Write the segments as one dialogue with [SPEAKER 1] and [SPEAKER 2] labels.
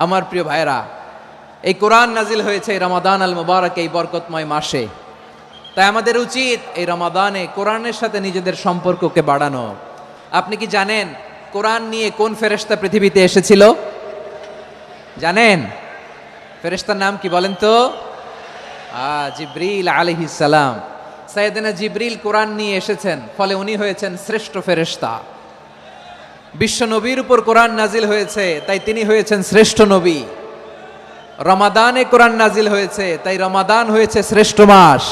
[SPEAKER 1] আমার প্রিয় ভাইরা, এই কোরআন নাজিল হয়েছে রমাদান আল মুবারক, এই বরকতময় মাসে। তাই আমাদের উচিত এই রমাদানে কোরআনের সাথে নিজেদের সম্পর্ককে বাড়ানো। আপনি কি জানেন কোরআন নিয়ে কোন ফেরেশতা পৃথিবীতে এসেছিল? জানেন ফেরেশতার নাম কি বলেন তো? জিবরিল আলাইহিস সালাম। সাইয়েদনা জিবরিল কোরআন নিয়ে এসেছেন, ফলে উনি হয়েছেন শ্রেষ্ঠ ফেরেশতা। বিশ্ব নবীর উপর কোরআন নাজিল হয়েছে, তাই তিনি হয়েছেন শ্রেষ্ঠ নবী। রমাদানে কোরআন নাজিল হয়েছে, তাই রমাদান হয়েছে শ্রেষ্ঠ মাস।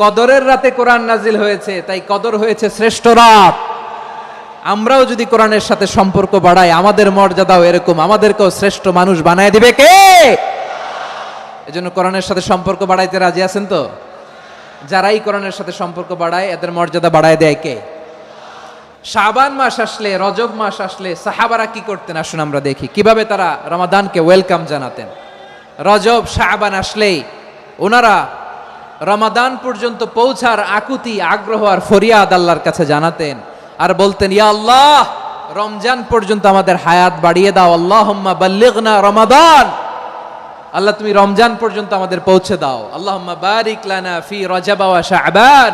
[SPEAKER 1] কদরের রাতে কোরআন নাজিল হয়েছে, তাই কদর হয়েছে শ্রেষ্ঠ রাত। আমরাও যদি কোরআনের সাথে সম্পর্ক বাড়াই, আমাদের মর্যাদাও এরকম, আমাদেরকেও শ্রেষ্ঠ মানুষ বানায় দিবে কে? এজন্য কোরআনের সাথে সম্পর্ক বাড়াইতে রাজি আছেন তো? যারাই কোরআনের সাথে সম্পর্ক বাড়ায়, এদের মর্যাদা বাড়ায় দেয় কে? শাবান মাস আসলে, রজব মাস আসলে সাহাবারা কি করতেন আসুন আমরা দেখি কিভাবে তারা রমাদানকে ওয়েলকাম জানাতেন। রজব শাবান আসলেই ওনারা রমাদান পর্যন্ত পৌঁছার আকুতি, আগ্রহ আর ফরিয়াদ আল্লাহর কাছে জানাতেন আর বলতেন, ইয়া আল্লাহ, রমজান পর্যন্ত আমাদের হায়াত বাড়িয়ে দাও। আল্লাহুম্মা বাল্লিগনা রমাদান, আল্লাহ তুমি রমজান পর্যন্ত আমাদের পৌঁছে দাও। আল্লাহুম্মা বারিক লানা ফি রজব ওয়া শাবান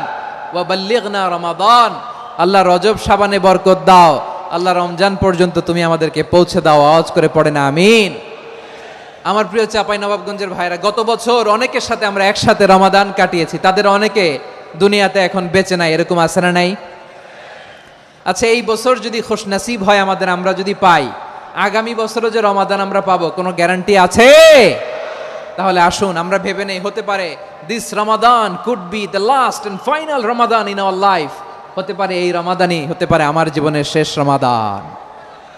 [SPEAKER 1] ওয়া বাল্লিগনা রমাদান, আল্লাহ রজব শাবানে বরকত দাও, আল্লাহ রমজান পর্যন্ত তুমি আমাদেরকে পৌঁছে দাও। আওয়াজ করে পড়ে না আমিন। আমার প্রিয় চাঁপাইনবাবগঞ্জের ভাইরা, গত বছর অনেকের সাথে আমরা একসাথে রমাদান কাটিয়েছি, তাদের অনেকে দুনিয়াতে এখন বেঁচে নাই, এরকম আছে না নাই? আচ্ছা, এই বছর যদি খুশনসিব হয় আমাদের, আমরা যদি পাই, আগামী বছরও যে রমাদান আমরা পাবো কোনো গ্যারান্টি আছে? তাহলে আসুন আমরা ভেবে নেই, হতে পারে this Ramadan could be the last and final Ramadan in our life. হতে পারে এই রমাদানই হতে পারে আমার জীবনের শেষ রমাদান।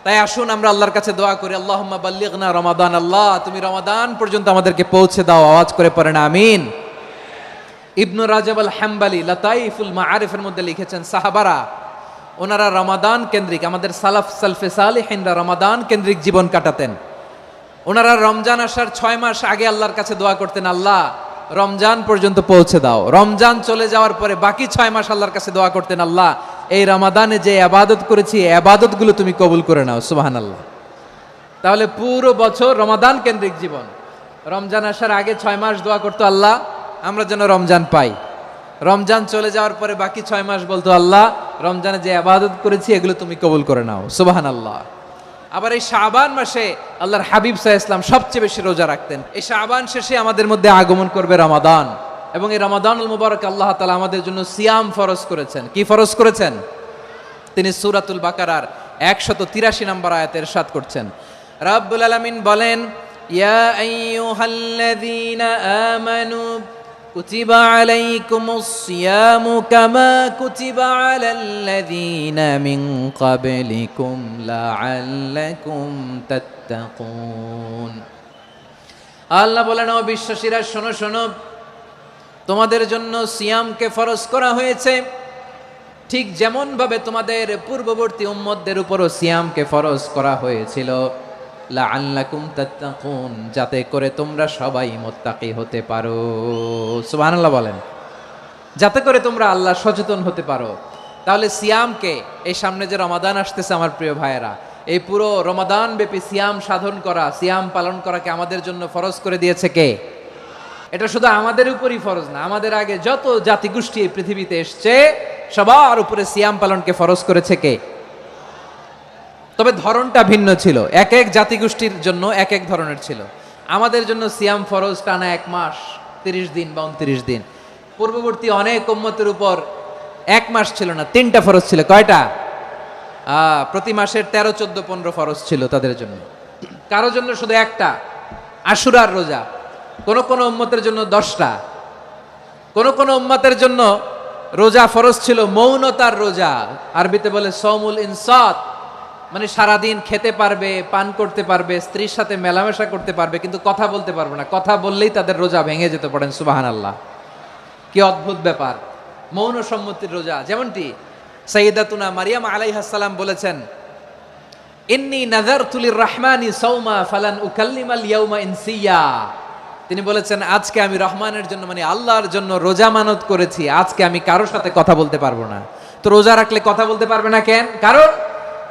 [SPEAKER 1] তাই আসুন আমরা আল্লাহর কাছে দোয়া করি, আল্লাহুম্মা বাল্লিগনা রমাদান, আল্লাহ তুমি রমাদান পর্যন্ত আমাদেরকে পৌঁছে দাও। আওয়াজ করে পড়েন আমিন। ইবনু রাজব আল হাম্বালি লাতাইফুল মাআরিফের মধ্যে লিখেছেন, সাহাবারা ওনারা রমাদান কেন্দ্রিক, আমাদের সালাফ সালফে সালিহিনরা রমাদান কেন্দ্রিক জীবন কাটাতেন। ওনারা রমজান আসার 6 মাস আগে আল্লাহর কাছে দোয়া করতেন, আল্লাহ রমজান পর্যন্ত পৌঁছে দাও। রমজান চলে যাওয়ার পরে বাকি 6 মাস আল্লাহর কাছে দোয়া করতেন, আল্লাহ এই রমাদানে যে ইবাদত করেছি, ইবাদতগুলো তুমি কবুল করে নাও। সুবহানাল্লাহ। তাহলে পুরো বছর রমাদান কেন্দ্রিক জীবন। রমজান আসার আগে 6 মাস দোয়া করতো, আল্লাহ আমরা যেন রমজান পাই। রমজান চলে যাওয়ার পরে বাকি 6 মাস বলতো, আল্লাহ রমজানে যে ইবাদত করেছি এগুলো তুমি কবুল করে নাও। সুবহানাল্লাহ। আবার এই শাবান মাসে আল্লাহর হাবিব সাল্লাল্লাহু আলাইহি ওয়াসাল্লাম সবচেয়ে বেশি রোজা রাখতেন। এই শাবান শেষে আমাদের মধ্যে আগমন করবে রমাদান, এবং এই রমাদানুল মুবারক আল্লাহ তাআলা আমাদের জন্য সিয়াম ফরজ করেছেন। কি ফরজ করেছেন? তিনি সূরাতুল বাকারার 183 নম্বর আয়াতে ইরশাদ করছেন, রাব্বুল আলামিন বলেন, ইয়া আইয়ুহাল্লাযীনা আমানু কুতিবা আলাইকুমুস সিয়ামু কামা কুতিবা আলাল্লাযীনা মিন ক্বাবলিকুম লাআল্লাকুম তাত্তাকুন। আল্লাহ বলেন, ও বিশ্বাসীরা শোনো শোনো, তোমাদের জন্য সিয়ামকে ফরজ করা হয়েছে, ঠিক যেমন ভাবে তোমাদের পূর্ববর্তী উম্মতদের উপরও সিয়ামকে ফরজ করা হয়েছিল, লাআল্লাকুম তাত্তাকুন, যাতে করে তোমরা সবাই মুত্তাকি হতে পারো। সুবহানাল্লাহ বলেন, যাতে করে তোমরা আল্লাহ সচেতন হতে পারো। তাহলে সিয়ামকে, এই সামনে যে রমাদান আসতেছে আমার প্রিয় ভাইয়েরা, এই পুরো রমাদান ব্যাপী সিয়াম সাধন করা, সিয়াম পালন করাকে আমাদের জন্য ফরজ করে দিয়েছে কে? এটা শুধু আমাদের উপরই ফরজ না, আমাদের আগে যত জাতিগোষ্ঠী এই পৃথিবীতে এসছে সবার উপরে সিয়াম পালনকে ফরজ করেছে কে? তবে ধরনটা ভিন্ন ছিল, এক এক জাতিগোষ্ঠীর জন্য এক এক ধরনের ছিল। আমাদের জন্য সিয়াম ফরজ টানা 1 মাস 30 দিন বা 29 দিন। পূর্ববর্তী অনেক উম্মতের উপর 1 মাস ছিল না, 3টা ফরজ ছিল। কয়টা? প্রতি মাসের 13, 14, 15 ফরজ ছিল তাদের জন্য। কারো জন্য শুধু একটা, আশুরার রোজা। কোন কোন উম্মতের জন্য 10টা। কোন কোন উম্মতের জন্য রোজা ফরজ ছিল মৌনতার রোজা, আরবিতে বলে সওমুল ইনসাত, মানে সারাদিন খেতে পারবে, পান করতে পারবে, স্ত্রীর সাথে মেলামেশা করতে পারবে, কিন্তু কথা বলতে পারবে না। কথা বললেই তাদের রোজা ভেঙে যেতে। পড়েন সুবহানাল্লাহ। কি অদ্ভুত ব্যাপার, মৌন সম্মতির রোজা। যেমনটি সাইয়্যিদাতুনা মারিয়াম আলাইহাস সালাম বলেছেন, ইন্নী নাযারতু লির-রাহমানি সাওমা ফালান উকাল্লিমাল ইয়াওমা ইনসিয়া। তিনি বলেছেন, আজকে আমি রহমানের জন্য, মানে আল্লাহর জন্য রোজা মানত করেছি, আজকে আমি কারোর সাথে কথা বলতে পারবো না। তো রোজা রাখলে কথা বলতে পারবে না কেন? কারণ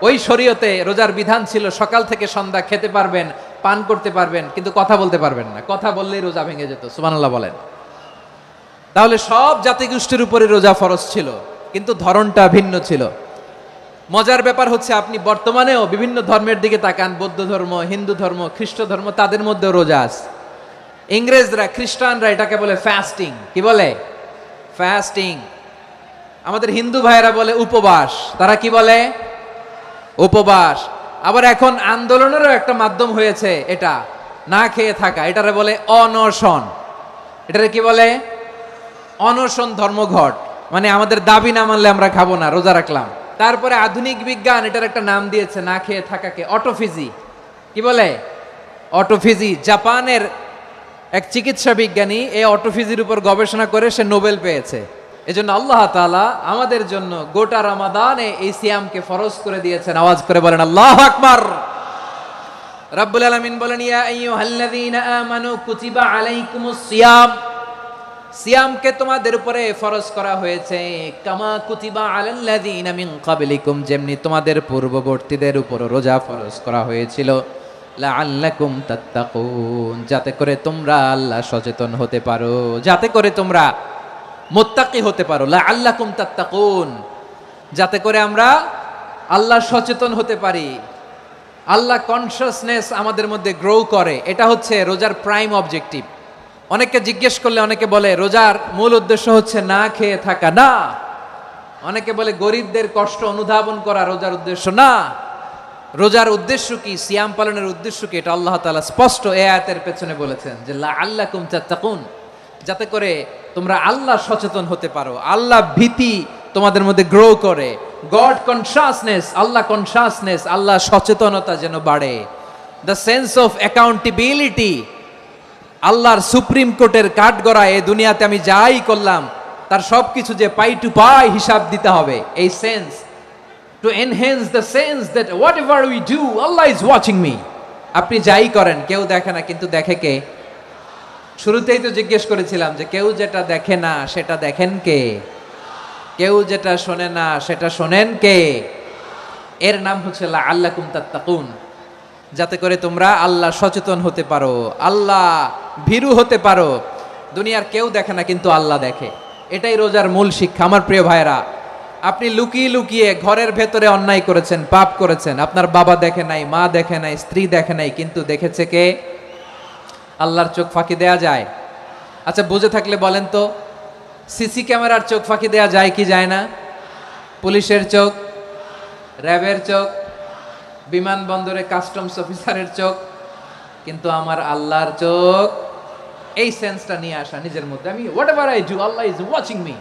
[SPEAKER 1] ওই শরীয়তে রোজার বিধান ছিল সকাল থেকে সন্ধ্যা খেতে পারবেন, পান করতে পারবেন, কিন্তু কথা বলতে পারবেন না। কথা বললেই রোজা ভেঙে যেত। সুবহানাল্লাহ বলেন। তাহলে সব জাতিগোষ্ঠীর উপরে রোজা ফরজ ছিল, কিন্তু ধরনটা ভিন্ন ছিল। মজার ব্যাপার হচ্ছে আপনি বর্তমানেও বিভিন্ন ধর্মের দিকে তাকান, বৌদ্ধ ধর্ম, হিন্দু ধর্ম, খ্রিস্ট ধর্ম, তাদের মধ্যেও রোজা আছে। ইংরেজরা, খ্রিস্টানরা এটাকে বলে ফাস্টিং। কি বলে? ফাস্টিং। আমাদের হিন্দু ভাইয়েরা বলে উপবাস। তারা কি বলে? উপবাস। আবার এখন আন্দোলনেরও একটা মাধ্যম হয়েছে এটা, না খেয়ে থাকা। এটারে বলে অনশন। এটারে কি বলে? অনশন ধর্মঘট। মানে আমাদের দাবি না মানলে আমরা খাবো না, রোজা রাখলাম। তারপরে আধুনিক বিজ্ঞান এটার একটা নাম দিয়েছে না খেয়ে থাকাকে, অটোফিজি। কি বলে? অটোফিজি। জাপানের এক চিকিৎসা বিজ্ঞানী এই অটোফিজির উপর গবেষণা করে সে নোবেল পেয়েছে। এজন্য আল্লাহ তাআলা আমাদের জন্য গোটা রমাদানে এই সিয়ামকে ফরজ করে দিয়েছেন। আওয়াজ করে বলেন আল্লাহু আকবার। রব্বুল আলামিন বলেন, ইয়া আইয়ুহাল্লাযীনা আমানু কুতিবা আলাইকুমুস সিয়াম। সিয়ামকে তোমাদের উপরে ফরজ করা হয়েছে কামা কুতিবা আলাল্লাযীনা মিন ক্বাবলিকুম, যেমনি তোমাদের পূর্ববর্তীদের উপর রোজা ফরজ করা হয়েছিল, লাআল্লাকুম তাত্তাকুন, যাতে করে তোমরা আল্লাহ সচেতন হতে পারো, যাতে করে তোমরা মুত্তাকি হতে পারো। লাআল্লাকুম তাত্তাকুন, যাতে করে আমরা আল্লাহ সচেতন হতে পারি, আল্লাহ কনসিয়াসনেস আমাদের মধ্যে গ্রো করে। এটা হচ্ছে রোজার প্রাইম অবজেক্টিভ। অনেককে জিজ্ঞেস করলে অনেকে বলে রোজার মূল উদ্দেশ্য হচ্ছে না খেয়ে থাকা। না। অনেকে বলে গরিবদের কষ্ট অনুধাবন করা রোজার উদ্দেশ্য। না। রোজার উদ্দেশ্য কি? সিয়াম পালনের উদ্দেশ্য কি? এটা আল্লাহ তাআলা স্পষ্ট এই আয়াতের পেছনে বলেছেন যে লাআল্লাকুম তাত্তাকুন, যাতে করে তোমরা আল্লাহ সচেতন হতে পারো, আল্লাহ ভীতি তোমাদের মধ্যে গ্রো করে, গড কনসিয়াসনেস, আল্লাহ কনসিয়াসনেস, আল্লাহ সচেতনতা যেন বাড়ে, দ্য সেন্স অফ অ্যাকাউন্টেবিলিটি। আল্লাহর সুপ্রিম কোর্টের কাঠগড়া এই দুনিয়াতে আমি যাই করলাম তার সবকিছু যে পাই টু পাই হিসাব দিতে হবে, এই sense, to enhance the sense that what ever we do Allah is watching me. আপনি যাই করেন কেউ দেখে না, কিন্তু দেখে কে? শুরুতেই তো জিজ্ঞেস করেছিলাম যে কেউ যেটা দেখে না সেটা দেখেন কে? কেউ যেটা শোনে না সেটা শোনেন কে? এর নাম হচ্ছে লাআল্লাকুম তাত্তাকুন, যাতে করে তোমরা আল্লাহ সচেতন হতে পারো, আল্লাহ ভীরু হতে পারো। দুনিয়ার কেউ দেখে না, কিন্তু আল্লাহ দেখে। এটাই রোজার মূল শিক্ষা। আমার প্রিয় ভাইরা, আপনি লুকিয়ে লুকিয়ে ঘরের ভেতরে অন্যায় করেছেন, পাপ করেছেন, আপনার বাবা দেখে নাই, মা দেখে নাই, স্ত্রী দেখে নাই, কিন্তু দেখেছে কে? আল্লাহর চোখ ফাঁকি দেয়া যায়? আচ্ছা, বুঝে থাকলে বলেন তো, সিসি ক্যামেরার চোখ ফাঁকি দেয়া যায় কি যায় না? পুলিশের চোখ, র্যাবের চোখ, বিমানবন্দরে কাস্টমস অফিসারের চোখ, কিন্তু আমার আল্লাহর চোখ। এই সেন্সটা নিয়ে আসা নিজের মধ্যে, আমি whatever I do Allah is watching me,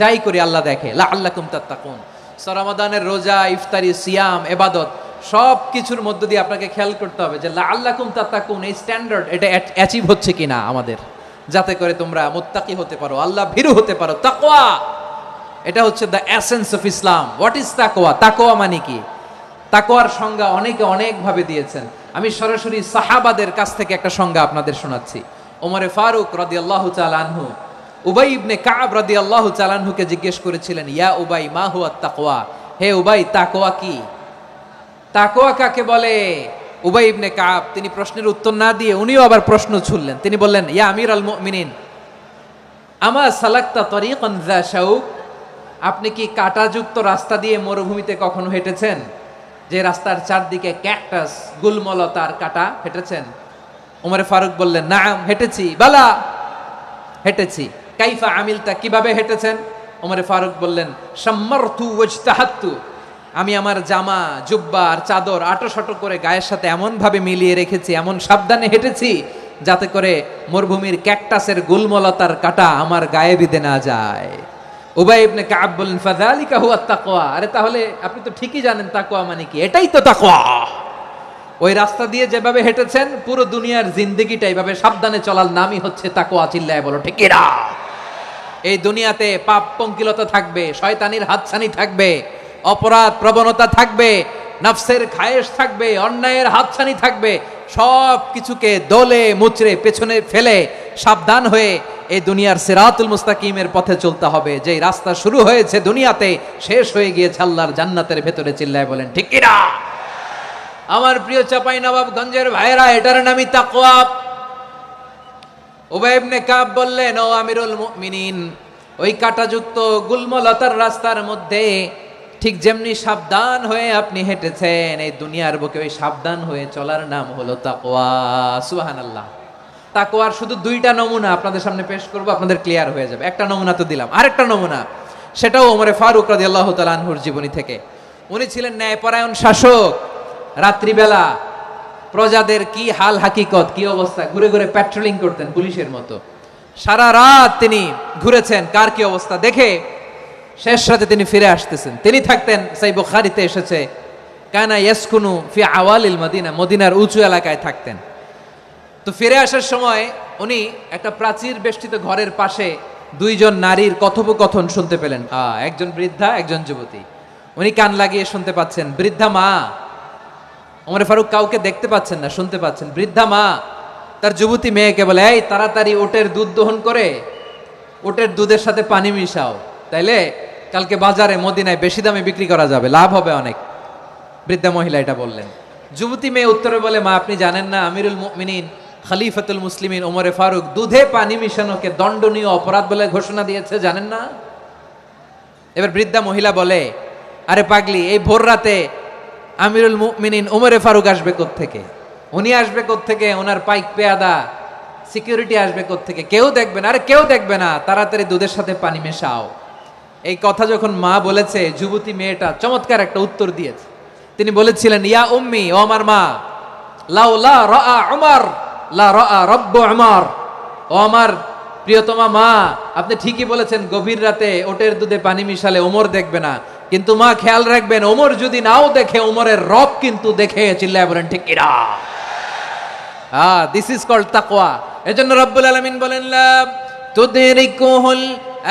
[SPEAKER 1] যাই করি আল্লাহ দেখে। লাআল্লাকুম তাত্তাকুন। রমাদানের রোজা, ইফতারি, সিয়াম, ইবাদত সব কিছুর মধ্য দিয়ে আপনাকে খেয়াল করতে হবে যে লাআল্লাকুম তাত্তাকুন এই স্ট্যান্ডার্ড এটা অ্যাচিভ হচ্ছে কিনা আমাদের, যাতে করে তোমরা মুত্তাকি হতে পারো, আল্লাহ ভীরু হতে পারো। তাকওয়া, এটা হচ্ছে the essence of Islam. What is তাকওয়া? তাকওয়া মানে কি? তাকওয়ার সংজ্ঞা অনেকে অনেক ভাবে দিয়েছেন। আমি সরাসরি সাহাবাদের কাছ থেকে একটা সংজ্ঞা আপনাদের শোনাচ্ছি। ওমরে ফারুক রাদিয়াল্লাহু তাআলা আনহু উবাই ইবনে কাব রাদিয়াল্লাহু তাআলা আনহুকে জিজ্ঞেস করেছিলেন, ইয়া উবাই মা হুয়া তাকওয়া, হে উবাই তাকওয়া কি? তাকওয়া কাকে বলে? উবাই ইবনে কাব তিনি প্রশ্নের উত্তর না দিয়ে উনিও আবার প্রশ্ন ছুড়লেন। তিনি বললেন, ইয়া আমিরাল মুমিনিন, আমা সালাকতা তরিকান যা শাউক, আপনি কি কাঁটাযুক্ত রাস্তা দিয়ে মরুভূমিতে কখনো হেঁটেছেন? যে রাস্তার চারদিকে ক্যাকটাস, গুলমলতার কাঁটা, হেঁটেছেন? ওমরে ফারুক বললেন, নাম, হেঁটেছি। বালা, হেঁটেছি। কাইফা আমিলতা, কিভাবে হেঁটেছেন? ওমরে ফারুক বললেন, শাম্মারতু ওয়াজতাহাতু, আমি আমার জামা, জুব্বা আর চাদর আটোসাটো করে গায়ের সাথে এমন ভাবে মিলিয়ে রেখেছি, এমন সাবধানে হেঁটেছি যাতে করে মরুভূমির ক্যাকটাসের গুলমলতার কাঁটা আমার গায়ে বিঁধে না যায়। উবাই ইবনে কাব বললেন, ফাযালিকা হুয়া তাকওয়া, আরে তাহলে আপনি তো ঠিকই জানেন তাকওয়া মানে কি, এটাই তো তাকওয়া। ওই রাস্তা দিয়ে যেভাবে হেঁটেছেন পুরো দুনিয়ার জিন্দেগিটা এইভাবে সাবধানে চলার নামই হচ্ছে তাকওয়া। চিল্লায় বলো ঠিক কিনা? এই দুনিয়াতে পাপ পঙ্কিলতা থাকবে, শয়তানির হাতছানি থাকবে, অপরাধ প্রবণতা থাকবে, নফসের খায়েশ থাকবে, অন্যায়ের হাতছানি থাকবে। সব কিছুকে দলে মুচড়ে পেছনে ফেলে সাবধান হয়ে এই দুনিয়ার সিরাতুল মুস্তাকিমের পথে চলতে হবে। যেই রাস্তা শুরু হয়েছে দুনিয়াতে, শেষ হয়ে গিয়েছে আল্লাহর জান্নাতের ভেতরে। চিল্লায় বলেন ঠিক কিনা? আমার প্রিয় চাঁপাইনবাবগঞ্জের ভাইরা, এটার নামই তাকওয়া। উবাই ইবনে কাব বললেন, ও আমিরুল মুমিনিন, ওই কাঁটাযুক্ত গুল্মলতার রাস্তার মধ্যে ঠিক যেমনি সাবধান হয়ে আপনি হেঁটেছেন, এই দুনিয়ার বুকে ওই সাবধান হয়ে চলার নাম হলো তাকওয়া। সুবহানাল্লাহ। তাকওয়ার শুধু দুইটা নমুনা আপনাদের সামনে পেশ করব, আপনাদের ক্লিয়ার হয়ে যাবে। একটা নমুনা তো দিলাম, আরেকটা নমুনা, সেটাও ওমরে ফারুক রাদিয়াল্লাহু তাআলা আনহুর জীবনী থেকে। উনি ছিলেন ন্যায়পরায়ণ শাসক। রাত্রিবেলা প্রজাদের কি হাল হাকিকত, কি অবস্থা, ঘুরে ঘুরে প্যাট্রোলিং করতেন পুলিশের মতো। সারা রাত তিনি ঘুরেছেন কার কি অবস্থা দেখে, শেষ রাতে তিনি ফিরে আসতেছেন। তিনি থাকতেন, সেই বুখারীতে এসেছে, কানা ইয়াসকুনু ফি আওয়ালিল মদিনা, মদিনার উঁচু এলাকায় থাকতেন। তো ফিরে আসার সময় উনি একটা প্রাচীর বেষ্টিত ঘরের পাশে দুইজন নারীর কথোপকথন শুনতে পেলেন। একজন বৃদ্ধা, একজন যুবতী। উনি কান লাগিয়ে শুনতে পাচ্ছেন। বৃদ্ধা মা, ওমর ফারুক কাউকে দেখতে পাচ্ছেন না, শুনতে পাচ্ছেন। বৃদ্ধা মা তার যুবতী মেয়েকে বলে, এই তাড়াতাড়ি ওটের দুধ দহন করে ওটের দুধের সাথে পানি মিশাও, তাইলে কালকে বাজারে মদিনায় বেশি দামে বিক্রি করা যাবে, লাভ হবে অনেক। বৃদ্ধা মহিলা এটা বললেন। যুবতী মেয়ে উত্তরে বলে, মা আপনি জানেন না আমিরুল মুমিনিন খলিফাতুল মুসলিমিন ওমরে ফারুক দুধে পানি মিশানোকে দণ্ডনীয় অপরাধ বলে ঘোষণা দিয়েছে, জানেন না? এবার বৃদ্ধা মহিলা বলে, আরে পাগলি, এই ভোর রাতে আমিরুল মুমিনিন ওমরে ফারুক আসবে কোত্থেকে? উনি আসবে কোত্থেকে? ওনার পাইক পেয়াদা সিকিউরিটি আসবে কোত্থেকে? কেউ দেখবে না। আরে কেউ দেখবে না, তাড়াতাড়ি দুধের সাথে পানি মেশাও। এই কথা যখন মা বলেছে, যুবতী মেয়েটা চমৎকার একটা উত্তর দিয়েছে। তিনি বলেছিলেন, ইয়া উম্মি, ও আমার মা, লাউলা রাআ উমর লা রাআ রাব্বু উমর। ও আমার প্রিয়তমা মা, আপনি ঠিকই বলেছেন, গভীর রাতে ওটের দুধে পানি মিশালে ওমর দেখবে না, কিন্তু মা খেয়াল রাখবেন, ওমর যদি নাও দেখে, ওমরের রব কিন্তু দেখে। চিল্লায় বলেন ঠিক কিনা? দিস ইজ কল্ড তাকওয়া। এজন্য রব্বুল আলামিন বলেন, লা তুদরিকুহুল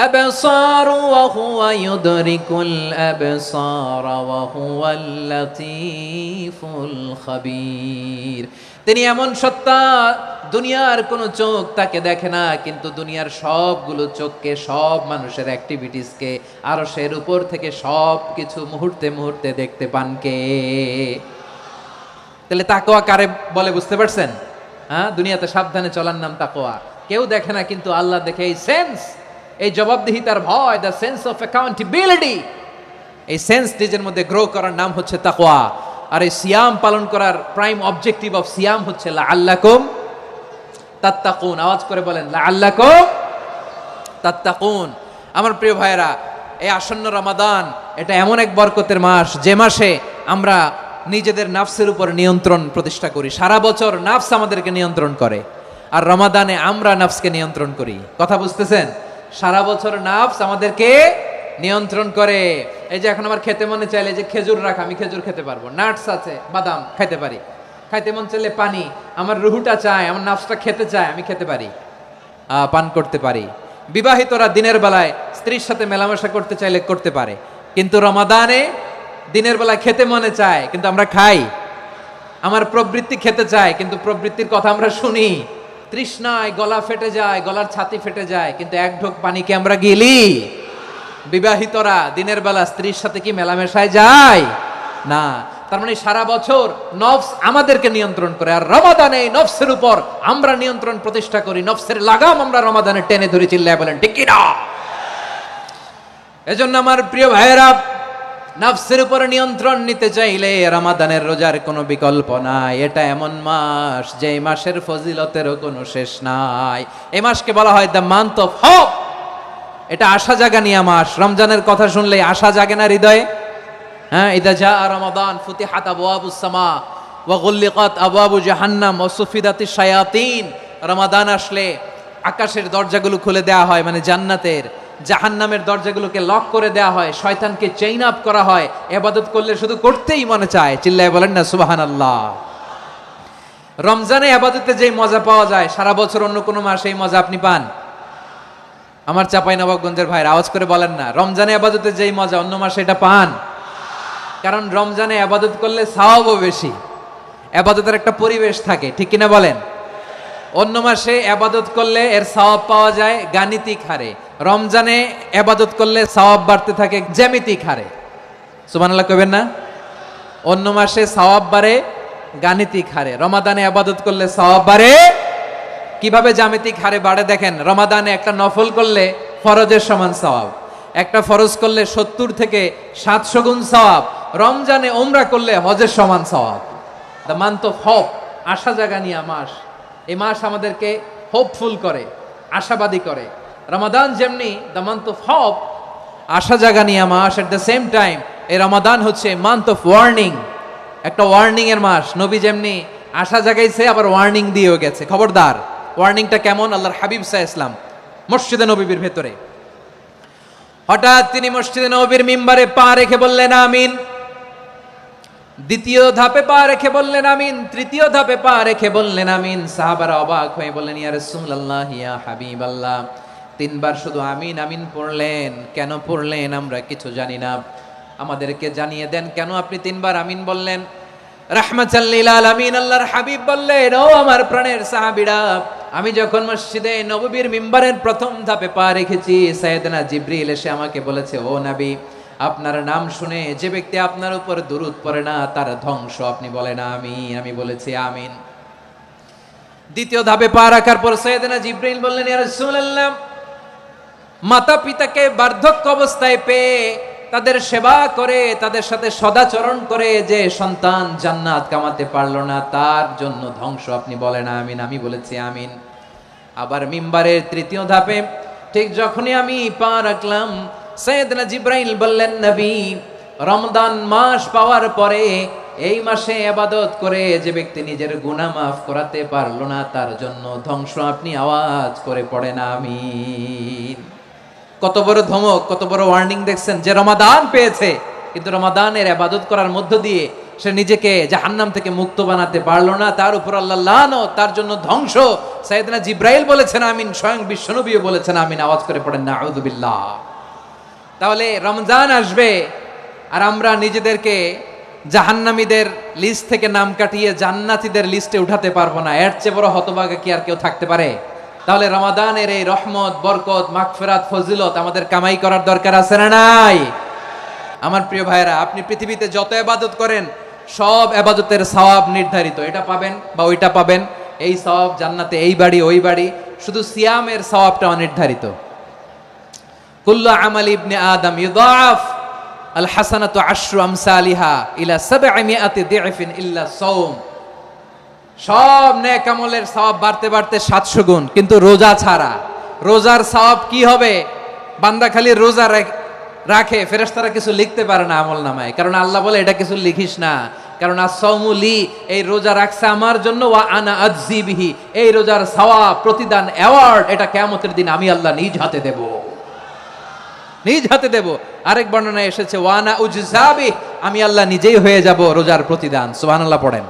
[SPEAKER 1] আবসার ওয়া হুয়া ইউদরিকুল আবসার ওয়া হুয়াল লাতীফুল খাবীর। তিনি এমন সত্তা, দুনিয়ার কোন চোখ তাকে দেখে না, কিন্তু দুনিয়ার সবগুলো চোখকে, সব মানুষের অ্যাক্টিভিটিসকে, আরশের উপর থেকে সব কিছু মুহূর্তে মুহূর্তে দেখতে পান কে? তাহলে তাকওয়া কারে বলে বুঝতে পারছেন? দুনিয়াতে সাবধানে চলার নাম তাকওয়া। কেউ দেখে না, কিন্তু আল্লাহ দেখে। এই সেন্স, এই জবাবদিহিতার ভয়, দ্য সেন্স অফ অ্যাকাউন্টেবিলিটি, এই সেন্স নিজের মধ্যে গ্রো করার নাম হচ্ছে তাকওয়া। আর এই সিয়াম পালন করার প্রাইম অবজেক্টিভ অফ সিয়াম হচ্ছে লাআল্লাকুম তাত্তাকুন। আওয়াজ করে বলেন, লাআল্লাকুম তাত্তাকুন। আমার প্রিয় ভাইরা, এই আসন্ন রমাদান, এটা এমন এক বরকতের মাস, যে মাসে আমরা নিজেদের নাফসের উপর নিয়ন্ত্রণ প্রতিষ্ঠা করি। সারা বছর নাফস আমাদেরকে নিয়ন্ত্রণ করে, আর রমাদানে আমরা নাফসকে নিয়ন্ত্রণ করি। কথা বুঝতেছেন? সারা বছর নাফস আমাদেরকে নিয়ন্ত্রণ করে। এই যে এখন আমার খেতে মনে চাইলে যে খেজুর রাখ, আমি খেজুর খেতে পারবো, নাটস আছে, বাদাম খাইতে পারি। খাইতে মন চাইলে পানি, আমার রুহুটা চায়, আমার নাফসটা খেতে চায়, আমি খেতে পারি, পান করতে পারি। বিবাহিতরা দিনের বেলায় স্ত্রীর সাথে মেলামেশা করতে চাইলে করতে পারে, কিন্তু রমাদানে দিনের বেলায় খেতে মনে চায়, কিন্তু আমরা খাই। আমার প্রবৃত্তি খেতে চায়, কিন্তু প্রবৃত্তির কথা আমরা শুনি। তৃষ্ণায় গলা ফেটে যায়, গলার ছাতি ফেটে যায়, কিন্তু এক ঢোক পানিকে আমরা গিলি। বিবাহিতরা দিনের বেলা স্ত্রীর সাথে কি মেলামেশায় যায় না? তার মানে সারা বছর নফস আমাদেরকে নিয়ন্ত্রণ করে, আর রমাদানে এই নফসের উপর আমরা নিয়ন্ত্রণ প্রতিষ্ঠা করি। নফসের লাগাম আমরা রমাদানে টেনে ধরে। চিল্লায় বলেন ঠিক কিনা? এজন্য আমার প্রিয় ভাইয়েরা, নফসের উপর নিয়ন্ত্রণ নিতে চাইলে রমাদানের রোজার কোনো বিকল্প নাই। এটা এমন মাস, যে মাসের ফজিলতেরও কোনো শেষ নাই। এই মাসকে বলা হয় দ্য মান্থ অফ হোপ। এটা আশা জাগানিয়া মাস। রমজানের কথা শুনলেই আশা জাগে না হৃদয়ে? ইদা জা রমাদান ফুতিহাত আবওয়াবুস সামা ওয়া গুল্লিকাত আবওয়াবু জাহান্নাম ওয়া সুফিদাতিশ শায়াতিন। রমাদান আসলে আকাশের দরজাগুলো খুলে দেওয়া হয়, মানে জান্নাতের। জাহান্নামের দরজাগুলোকে লক করে দেওয়া হয়, শয়তানকে চেইন আপ করা হয়। ইবাদত করলে শুধু করতেই মনে চায়। চিল্লায় বলেন না সুবহানাল্লাহ। রমজানে ইবাদতে যেই মজা পাওয়া যায়, সারা বছর অন্য কোনো মাসে এই মজা আপনি পান? আমার চাঁপাইনবাবগঞ্জের ভাইরা আওয়াজ করে বলেন না, রমজানে ইবাদতে যেই মজা অন্য মাসে এটা পান? কারণ রমজানে ইবাদত করলে সওয়াবও বেশি, ইবাদতের একটা পরিবেশ থাকে, ঠিক কিনা বলেন? অন্য মাসে আবাদত করলে এর সওয়াব পাওয়া যায় গাণিতিক হারে, রমজানে আবাদত করলে সওয়াব বাড়তে থাকে জ্যামিতিক হারে। সুবহানাল্লাহ কইবেন না? অন্য মাসে সওয়াব বাড়ে গাণিতিক হারে, রমাদানে আবাদত করলে সওয়াব বাড়ে কিভাবে জ্যামিতিক হারে বাড়ে দেখেন। রমাদানে একটা নফল করলে ফরজের সমান সওয়াব, একটা ফরজ করলে 70 থেকে 700 গুণ সওয়াব, রমজানে উমরা করলে হজের সমান সওয়াব। দ্য মান্থ অফ হোপ, আশা জাগানিয়া মাস। এই মাস আমাদেরকে হোপফুল করে, আশাবাদী করে। রমাদান যেমনি দ্য মান্থ অফ হোপ, আশা জাগানিয়া মাস, এট দ্য সেম টাইম এই রমাদান হচ্ছে মান্থ অফ ওয়ার্নিং, একটা ওয়ার্নিং এর মাস। নবী যেমনি আশা জাগাইছে আবার ওয়ার্নিং দিয়েও গেছে, খবরদার। ওয়ার্নিংটা কেমন? আল্লাহর হাবিব সাল্লাল্লাহু আলাইহি ওয়াসাল্লাম মসজিদে নববীর ভেতরে হঠাৎ তিনি মসজিদে নববীর মিম্বারে পা রেখে বললেন আমিন। দ্বিতীয় ধাপে পা রেখে বললেন আমিন, তৃতীয় ধাপে পা রেখে বললেন আমিন। সাহাবারা অবাক হয়ে বললেন ইয়া রাসূলুল্লাহ, ইয়া হাবিবাল্লাহ, 3 বার শুধু আমিন আমিন পড়লেন, কেন পড়লেন আমরা কিছু জানি না, আমাদেরকে জানিয়ে দেন কেন আপনি 3 বার আমিন বললেন। রাহমাতাল লিল আলামিন আল্লাহর হাবিব বললেন, ও আমার প্রাণের সাহাবীরা, আমি যখন মসজিদে নববীর মিম্বারের প্রথম ধাপে পা রেখেছি, সাইয়েদনা জিবরিল এসে আমাকে বলেছে, ও নবী, আপনার নাম শুনে যে ব্যক্তি আপনার উপর দুরূদ পড়ে না তার ধ্বংস। আপনি বলেন আমিন। আমি বলেছি আমিন। দ্বিতীয় ধাপে পা রাখার পর সাইয়েদনা জিবরিল বললেন, ইয়া রাসূলুল্লাহ, মাতা পিতাকে বার্ধক্য অবস্থায় পেয়ে তাদের সেবা করে, তাদের সাথে সদাচরণ করে যে সন্তান জান্নাত কামাতে পারলো না তার জন্য ধ্বংস। আপনি বলেন আমিন। আমি বলেছি আমিন। আবার মিম্বারের তৃতীয় ধাপে ঠিক যখনই আমি পা রাখলাম, সাইয়েদনা জিবরাইল বললেন, নবী, রমজান মাস পাওয়ার পরে এই মাসে ইবাদত করে যে ব্যক্তি নিজের গুনাহ মাফ করাতে পারলো না তার জন্য ধ্বংস। আপনি আওয়াজ করে পড়েন আমিন। কত বড় ধমক, কত বড় ওয়ার্নিং দেখছেন। যে রমাদান পেয়েছে কিন্তু রমাদানের ইবাদত করার মধ্য দিয়ে সে নিজেকে জাহান্নাম থেকে মুক্ত বানাতে পারলো না, তার উপর আল্লাহ লানত, তার জন্য ধ্বংস। সাইয়েদনা জিবরাইল বলেছেন আমিন, স্বয়ং বিশ্বনবীও বলেছেন আমিন। আওয়াজ করে পড়েন নাউযুবিল্লাহ। তাহলে রমজান আসবে আর আমরা নিজেদেরকে জাহান্নামীদের লিস্ট থেকে নাম কাটিয়ে জান্নাতীদের লিস্টে উঠাতে পারবো না। এর চেয়ে বড় হতভাগা কি আর কেউ থাকতে পারে? তাহলে রমাদানের এই রহমত, বরকত, মাগফিরাত, ফজিলত আমাদের কামাই করার দরকার আছে না নাই? আমার প্রিয় ভাইরা, আপনি পৃথিবীতে যত ইবাদত করেন সব ইবাদতের সওয়াব নির্ধারিত। এটা পাবেন বা ওইটা পাবেন, এই সওয়াব জান্নাতে, এই বাড়ি ওই বাড়ি। শুধু সিয়ামের সওয়াবটা অনির্ধারিত। কুল্লু আমালি ইবনে আদম ইউদাআফ আল হাসানাতু আশরু আমসালিহা ইলা 700 দি'ফিন ইল্লা সাওম। সব নেক আমলের সওয়াব বাড়তে বাড়তে 700 গুণ, কিন্তু রোজা ছাড়া। রোজার সওয়াব কি হবে? বান্দা খালি রোজা রাখে, ফেরেশতারা কিছু লিখতে পারে না আমলনামায়, কারণ আল্লাহ বলে এটা কিছু লিখিস না, কারণ আস-সাওমু লি, এই রোজা রাখছে আমার জন্য, ওয়া আনা আজজি বিহি, এই রোজার সওয়াব, প্রতিদান, অ্যাওয়ার্ড এটা কিয়ামতের দিন আমি আল্লাহ নিজ হাতে দেব, নিজ হাতে দেব। আরেক বর্ণনায় এসেছে ওয়া আনা উজজা বিহি, আমি আল্লাহ নিজেই হয়ে যাব রোজার প্রতিদান। সুবহানাল্লাহ পড়েন।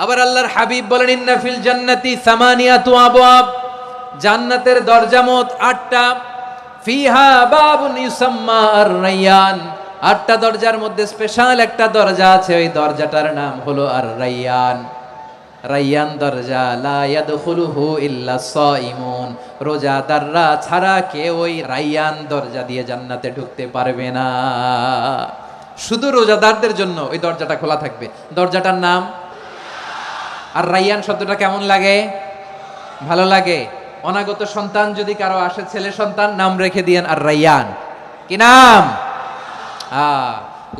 [SPEAKER 1] আবার আল্লাহর হাবিব বলেন, ইন্না ফিল জান্নাতি সামানিয়াতু আবওয়াব, জান্নাতের দরজা মোট 8টা। ফিহা বাবুন ইউসাম্মা আর-রায়্যান, 8টা দরজার মধ্যে স্পেশাল একটা দরজা আছে, ওই দরজাটার নাম হলো আর-রায়্যান। রায়্যান দরজা, লা ইয়াদখুলুহু ইল্লা সাইমুন, রোজাদাররা ছাড়া কেউ ওই রায়্যান দরজা দিয়ে জান্নাতে ঢুকতে পারবে না। শুধু রোজাদারদের জন্য ওই দরজাটা খোলা থাকবে। দরজাটার নাম আর রায়্যান। শব্দটা কেমন লাগে? ভালো লাগে। অনাগত সন্তান যদি কারো আসে, ছেলে সন্তান, নাম রেখে দিয়েন আর রায়্যান। কি নাম?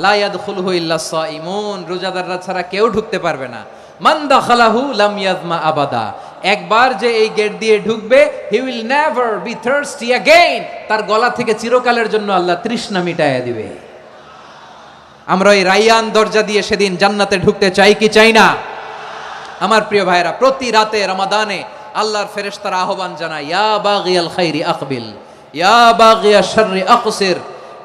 [SPEAKER 1] লা ইয়াদখুলুহু ইল্লা সাইমুন, রোজাদাররা ছাড়া কেউ ঢুকতে পারবে না। মান দাখালাহু লাম ইয়াজমা আবাদা, একবার যে এই গেট দিয়ে ঢুকবে, he will never be thirsty again, তার গলা থেকে চিরকালের জন্য আল্লাহ তৃষ্ণা মিটাইয়া দিবে। আমরা এই রায়্যান দরজা দিয়ে সেদিন জান্নাতে ঢুকতে চাই কি চাই না? আমার প্রিয় ভাইরা, প্রতি রাতে রমাদানে আল্লাহর ফেরেশতারা আহ্বান জানায়, ইয়া বাগিয়াল খাইরি আকবিল, ইয়া বাগিয়াশ শাররি আকসির,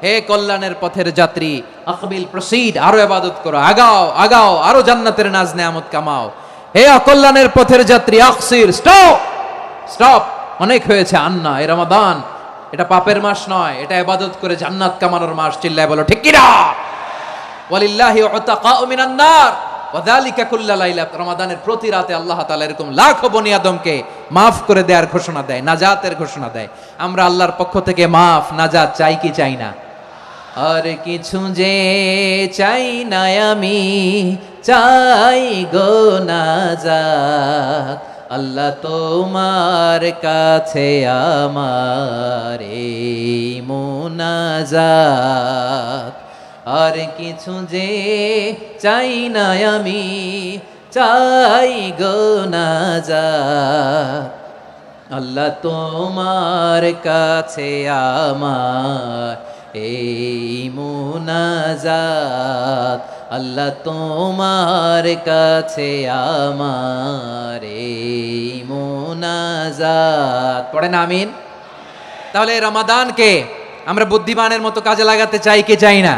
[SPEAKER 1] হে কল্যাণের পথের যাত্রী, আকবিল, প্রসিড, আরো ইবাদত করো, আগাও আগাও, আরো জান্নাতের নাজ নেয়ামত কামাও। হে অকল্যাণের পথের যাত্রী, আকসির, স্টপ স্টপ, অনেক হয়েছে। আন্না, এই রমাদান এটা পাপের মাস নয়, এটা ইবাদত করে জান্নাত কামানোর মাস। চিল্লায় বলো ঠিক কি না? ওয়ালিল্লাহি উতাকাউ মিনান নার, ওয়াযালিকা কুল্লা লাইলা, রমাদানের প্রতি রাতে আল্লাহ তাআলা এরকম লাখো বনি আদমকে মাফ করে দেওয়ার ঘোষণা দেয়, নাজাতের ঘোষণা দেয়। আমরা আল্লাহর পক্ষ থেকে মাফ নাজাত চাই কি চাই না? আর কিছু যে চাই না আমি, চাই গো নাজাত, আল্লাহ তোমার কাছে আমার এই মুনাজাত। আর কিছু যে চাই না আমি, চাই গো নাজাত, আল্লাহ তোমার কাছে আমার এই মুনাজাত, আল্লাহ তোমার কাছে আমার এই মুনাজাত। পড়েন আমিন। তাহলে রমাদানকে আমরা বুদ্ধিমানের মতো কাজে লাগাতে চাই কি চাই না?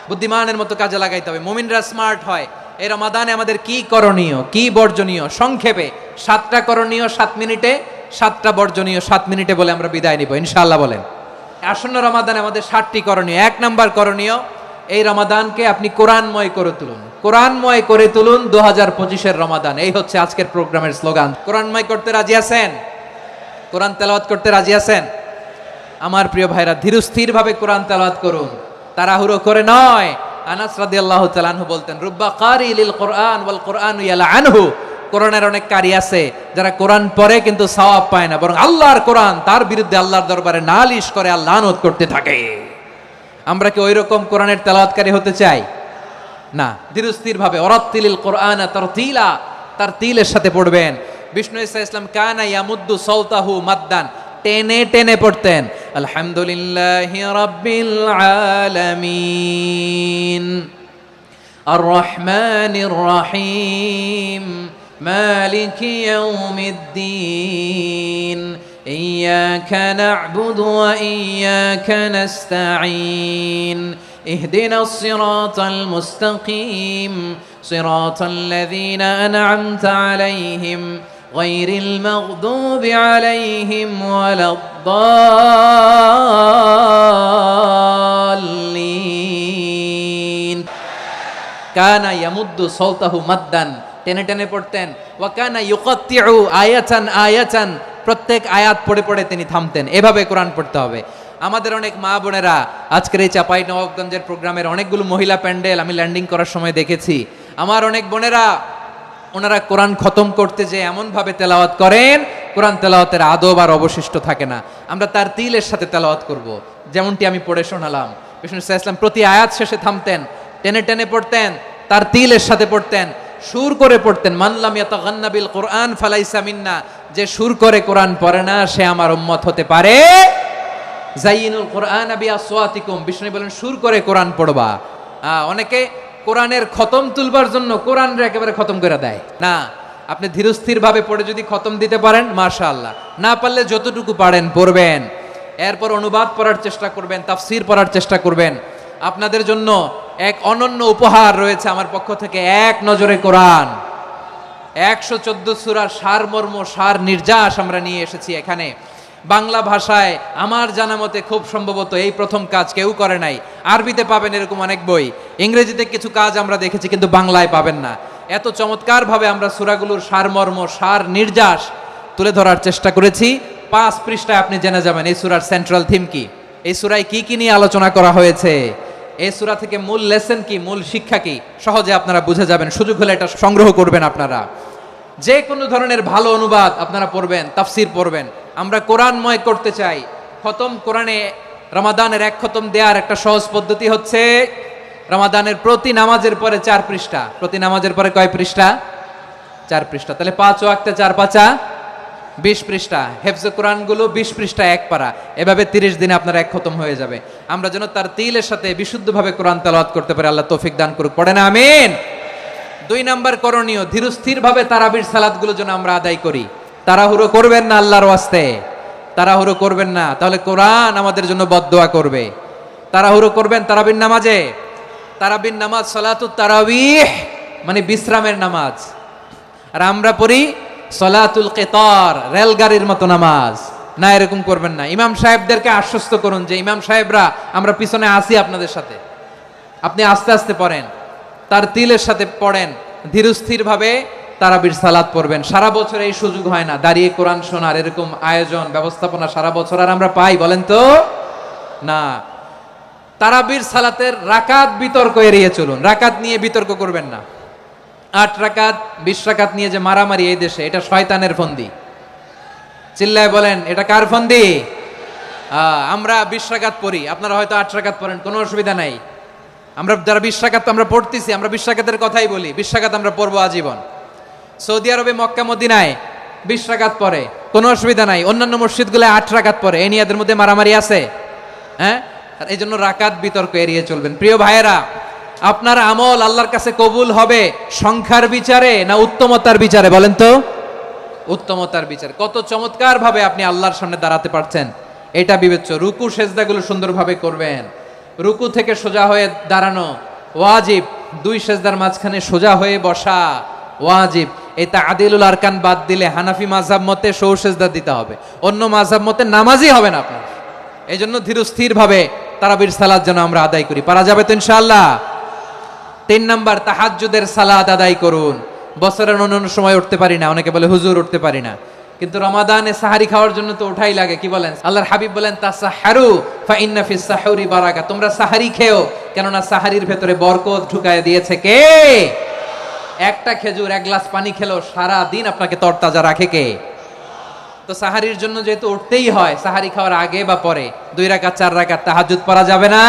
[SPEAKER 1] বুদ্ধিমানের মতো কাজে লাগাইতে হবে। মুমিনরা স্মার্ট হয়। এই রমাদানে আমাদের কি করণীয়, কি বর্জনীয়, সংক্ষেপে 7টা করণীয় 7 মিনিটে, 7টা বর্জনীয় 7 মিনিটে বলে আমরা বিদায় নিব ইনশাআল্লাহ। বলেন আসন্ন রমাদানে আমাদের 7টি করণীয়। 1 নাম্বার করণীয়, এই রমাদানকে আপনি কোরআনময় করে তুলুন। কোরআনময় করে তুলুন 2025-এর রমাদান। এই হচ্ছে আজকের প্রোগ্রামের স্লোগান। কোরআনময় করতে রাজি আছেন? কোরআন তেলাওয়াত করতে রাজি আছেন? আমার প্রিয় ভাইরা, ধীরস্থির ভাবে কোরআন তেলাওয়াত করুন, তাড়াহুড়ো করে নয়। আনাস রাদিয়াল্লাহু তাআলা আনহু বলতেন, রুব্বা কারি লিল কোরআন ওয়াল কোরআনু ইয়ালআনহু। কোরআনের অনেক কারি আছে যারা কোরআন পড়ে কিন্তু সওয়াব পায় না, বরং আল্লাহর কোরআন তার বিরুদ্ধে আল্লাহর দরবারে নালিশ করে আর লানত করতে থাকে। আমরা কি ওই রকম কোরআনের তেলাওয়াতকারী হতে চাই? না। ধীরস্থির ভাবে ওয়ারাত্তিলিল কোরআনা তারতিলা, তারতিলের সাথে পড়বেন। বিষ্ণু ঈসা ইসলাম কানা ইয়ামুদ্দু সাওতাহু মাদ্দান, টেনে টেনে পড়তেন। আলহামদুলিল্লাহি রাব্বিল আলামিন আর রহমানির রহিম মালিকি ইয়াউমিদ্দিন ইয়্যাকা না'বুদু ওয়া ইয়্যাকা নাস্তাঈন ইহদিনাস সিরাতাল মুস্তাকিম সিরাতাল লাযীনা আন'আমতা আলাইহিম غير المغضوب عليهم ولا الضالين كان يمد صوته مدا, টেনে টেনে পড়তেন। ওয়া কানা ইউকাত্তিউ আয়াতান আয়াতান, প্রত্যেক আয়াত পড়ে পড়ে তিনি থামতেন। এভাবে কোরআন পড়তে হবে। আমাদের অনেক মা বোনেরা আজকের এই চাঁপাইনবাবগঞ্জের প্রোগ্রামের অনেকগুলো মহিলা প্যান্ডেল আমি ল্যান্ডিং করার সময় দেখেছি। আমার অনেক বোনেরা ওনারা কোরআন খতম করতে যে এমন ভাবে তেলাওয়াত করেন, কোরআন তেলাওয়াতের আদব আর অবশিষ্ট থাকে না। আমরা তার তিলের সাথে তেলাওয়াত করব, যেমনটি আমি পড়ে শোনালাম। বিষ্ণু ইসলাম প্রতি আয়াত শেষে থামতেন, টেনে টেনে পড়তেন, তার তিলের সাথে পড়তেন, সুর করে পড়তেন। মানলাম ইয়াতাগান্না বিল কোরআন ফালাইসা মিন্না, যে সুর করে কোরআন পড়ে না সে আমার উম্মত হতে পারে। জাইনুল কোরআন বিআসওয়াতিকুম, বিষ্ণু বলেন সুর করে কোরআন পড়বা। অনেকে কোরআনের খতম তুলবার জন্য কোরআনরে একেবারে খতম করে দেয় না। আপনি ধীরস্থির ভাবে পড়ে যদি খতম দিতে পারেন মাশাআল্লাহ, না পারলে যতটুকু পারেন পড়বেন। এরপর অনুবাদ পড়ার চেষ্টা করবেন, তাফসীর পড়ার চেষ্টা করবেন। আপনাদের জন্য এক অনন্য উপহার রয়েছে আমার পক্ষ থেকে, এক নজরে কোরআন। 114 সূরার সারমর্ম, সার নির্যাস আমরা নিয়ে এসেছি এখানে বাংলা ভাষায়। আমার জানা মতে খুব সম্ভবত এই প্রথম কাজ কেউ করে নাই। আরবিতে পাবেন এরকম অনেক বই, ইংরেজিতে কিছু কাজ আমরা দেখেছি, কিন্তু বাংলায় পাবেন না। এত চমৎকার ভাবে আমরা সূরাগুলোর সারমর্ম, সার নির্যাস তুলে ধরার চেষ্টা করেছি। 5 পৃষ্ঠায় আপনি জেনে যাবেন এই সূরার সেন্ট্রাল থিম কি, এই সূরায় কি কি নিয়ে আলোচনা করা হয়েছে, এই সূরা থেকে মূল লেসন কি, মূল শিক্ষা কি, সহজে আপনারা বুঝে যাবেন। সুযোগ হলে এটা সংগ্রহ করবেন আপনারা। যে কোনো ধরনের ভালো অনুবাদ আপনারা পড়বেন, তাফসীর পড়বেন। আমরা কোরআনময় করতে চাই। খতম কোরআনে রমাদানের 1 খতম দেওয়ার একটা সহজ পদ্ধতি হচ্ছে রমাদানের প্রতি নামাজের পরে 4 পৃষ্ঠা। প্রতি নামাজের পরে কয় পৃষ্ঠা? 4 পৃষ্ঠা। তাহলে 5 ওয়াক্তে 4 পাঁচা 20 পৃষ্ঠা। হেফজে কোরআনগুলো 20 পৃষ্ঠা 1 পারা। এভাবে 30 দিনে আপনার 1 খতম হয়ে যাবে। আমরা যেন তার তিলের সাথে বিশুদ্ধভাবে কোরআন তেলাওয়াত করতে পারি। আল্লাহ তৌফিক দান করুক। পড়েন আমিন। 2 নাম্বার করণীয়, ধীরস্থির ভাবে তারাবির সালাতগুলো যেন আমরা আদায় করি। তাড়াহুড়ো করবেন না আল্লাহর ওয়াস্তে, তাড়াহুড়ো করবেন না, তাহলে কোরআন আমাদের জন্য বদদোয়া করবে। তাড়াহুড়ো করবেন তারাবির নামাজে। তারাবির নামাজ সালাতুত তারাবিহ মানে বিশ্রামের নামাজ। আর আমরা পড়ি সালাতুল কিতার, রেলগাড়ির মতো নামাজ। না, এরকম করবেন না। ইমাম সাহেবদেরকে আশ্বস্ত করুন যে ইমাম সাহেবরা আমরা পিছনে আসি আপনাদের সাথে, আপনি আস্তে আস্তে পড়েন। তার তিলের সাথে পড়েন, ধীরস্থির ভাবে তারাবির সালাত পড়বেন। সারা বছর এই সুযোগ হয় না, দাঁড়িয়ে কোরআন শোনার এরকম আয়োজন ব্যবস্থাপনা সারা বছর আর আমরা পাই বলেন তো না। তারাবির সালাতের রাকাত বিতর্ক এড়িয়ে চলুন, রাকাত নিয়ে বিতর্ক করবেন না। 8 রাকাত 20 রাকাত নিয়ে যে মারামারি এই দেশে, এটা শয়তানের ফন্দি। চিল্লায় বলেন এটা কার ফন্দি? আমরা 20 রাকাত পড়ি, আপনারা হয়তো 8 রাকাত পড়েন, কোনো অসুবিধা নাই। আমরা যারা 20 রাকাত আমরা পড়তেছি, আমরা 20 রাকাতের কথাই বলি, 20 রাকাত আমরা পড়বো আজীবন। সৌদি আরবে মক্কা মদিনায় 20 রাকাত পড়ে, কোনো অসুবিধা নাই। অন্যান্য মসজিদগুলো 8 রাকাত পড়ে, এই নিয়ে এদের মধ্যে মারামারি আছে? হ্যাঁ, এই জন্য রাকাত বিতর্ক এড়িয়ে চলবেন। প্রিয় ভাইয়েরা, আপনার আমল আল্লাহর কাছে কবুল হবে সংখ্যার বিচারে না উত্তমতার বিচারে? বলেন তো, উত্তমতার বিচারে। কত চমৎকার ভাবে আপনি আল্লাহর সামনে দাঁড়াতে পারছেন এটা বিবেচ্য। রুকু সেজদাগুলো সুন্দরভাবে করবেন, রুকু থেকে সোজা হয়ে দাঁড়ানো ওয়াজিব, 2 সেজদার মাঝখানে সোজা হয়ে বসা ওয়াজিব। এই তাআদিলুল আরকান বাদ দিলে হানাফি মাযহাব মতে সৌ সেজদা দিতে হবে, অন্য মাযহাব মতে নামাজই হবে না আপনার। এই জন্য ধীরস্থির ভাবে তারাবির সালাত যেন আমরা আদায় করি, পারা যাবে তো ইনশাআল্লাহ। 3 নাম্বার, তাহাজ্জুদের সালাত আদায় করুন। বছরের অন্যান্য সময় উঠতে পারি না, অনেকে বলে হুজুর উঠতে পারি না, কিন্তু রমাদানে সাহারি খাওয়ার জন্য তো ওঠাই লাগে। কি বলেন? আল্লাহর হাবিব বলেন তাসাহারু ফা ইন্না ফিস সাহুরি বারাকা, তোমরা সাহারি খেও, কেননা সাহারির ভেতরে বরকত ঢুকায় দিয়েছে কে? একটা খেজুর, 1 গ্লাস পানি খেলেও সারা দিন আপনাকে তরতাজা রাখে কে? তো সাহারির জন্য যেহেতু উঠতেই হয়, সাহারি খাওয়ার আগে বা পরে 2 রাকাত 4 রাকাত তাহাজ্জুদ পড়া যাবে না?